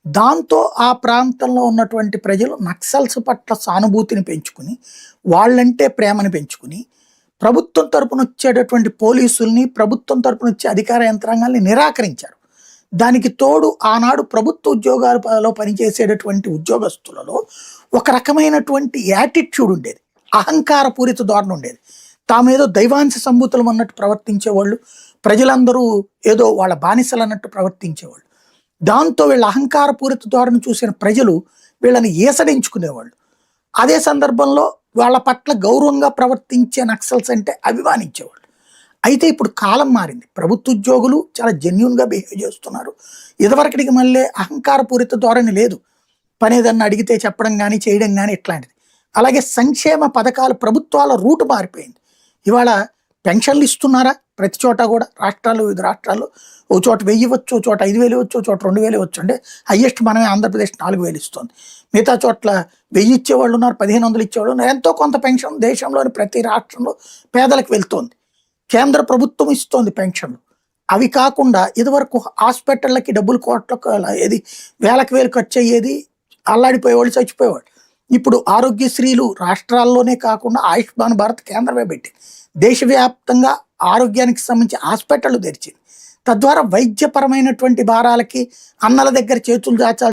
దాంతో ఆ ప్రాంతంలో ఉన్నటువంటి ప్రజలు నక్సల్స్ పట్ల సానుభూతిని పెంచుకుని, వాళ్ళంటే ప్రేమను పెంచుకుని, ప్రభుత్వం తరపున వచ్చేటటువంటి పోలీసుల్ని, ప్రభుత్వం తరపున వచ్చే అధికార యంత్రాంగాల్ని నిరాకరించారు. దానికి తోడు ఆనాడు ప్రభుత్వ ఉద్యోగాలలో పనిచేసేటటువంటి ఉద్యోగస్తులలో ఒక రకమైనటువంటి యాటిట్యూడ్ ఉండేది. అహంకారపూరిత ధోరణి ఉండేది. తామేదో దైవాంశ సంభూతులం అన్నట్టు ప్రవర్తించేవాళ్ళు. ప్రజలందరూ ఏదో వాళ్ళ బానిసలు అన్నట్టు ప్రవర్తించేవాళ్ళు. దాంతో వీళ్ళ అహంకారపూరిత ధోరణి చూసిన ప్రజలు వీళ్ళని ఈసడించుకునేవాళ్ళు. అదే సందర్భంలో వాళ్ళ పట్ల గౌరవంగా ప్రవర్తించే నక్సల్స్ అంటే అభిమానించేవాళ్ళు. అయితే ఇప్పుడు కాలం మారింది. ప్రభుత్వ ఉద్యోగులు చాలా జెన్యూన్‌గా బిహేవ్ చేస్తున్నారు. ఇదివరకటికి మళ్ళీ అహంకారపూరిత ధోరణి లేదు. పనేదన్నా అడిగితే చెప్పడం గానీ, చేయడం గానీ ఇట్లాంటిది. అలాగే సంక్షేమ పథకాలు ప్రభుత్వాల రూట్ మారిపోయింది. ఇవాళ పెన్షన్లు ఇస్తున్నారా? ప్రతి చోట కూడా వివిధ రాష్ట్రాల్లో ఓ చోట 1000 ఇవ్వచ్చు, ఓ చోట 5000 ఇవ్వచ్చు, ఓ చోట 2000 ఇవ్వచ్చు. అంటే హైయెస్ట్ మనమే ఆంధ్రప్రదేశ్ 4000 ఇస్తుంది. మిగతా చోట్ల 1000 ఇచ్చేవాళ్ళు ఉన్నారు, 1500 ఇచ్చేవాళ్ళు ఉన్నారు. ఎంతో కొంత పెన్షన్ దేశంలోని ప్రతి రాష్ట్రంలో పేదలకు వెళ్తోంది. కేంద్ర ప్రభుత్వం ఇస్తోంది పెన్షన్లు. అవి కాకుండా ఇదివరకు హాస్పిటళ్ళకి డబ్బులు కోట్లకు ఏది వేలకు వేలు ఖర్చు అయ్యేది. అల్లాడిపోయేవాళ్ళు, చచ్చిపోయేవాళ్ళు. ఇప్పుడు ఆరోగ్యశ్రీలు రాష్ట్రాల్లోనే కాకుండా ఆయుష్మాన్ భారత్ కేంద్రమే పెట్టింది. దేశవ్యాప్తంగా ఆరోగ్యానికి సంబంధించి హాస్పిటళ్ళు తెరిచింది. తద్వారా వైద్యపరమైనటువంటి భారాలకి అన్నల దగ్గర చేతులు చాచాల్సిన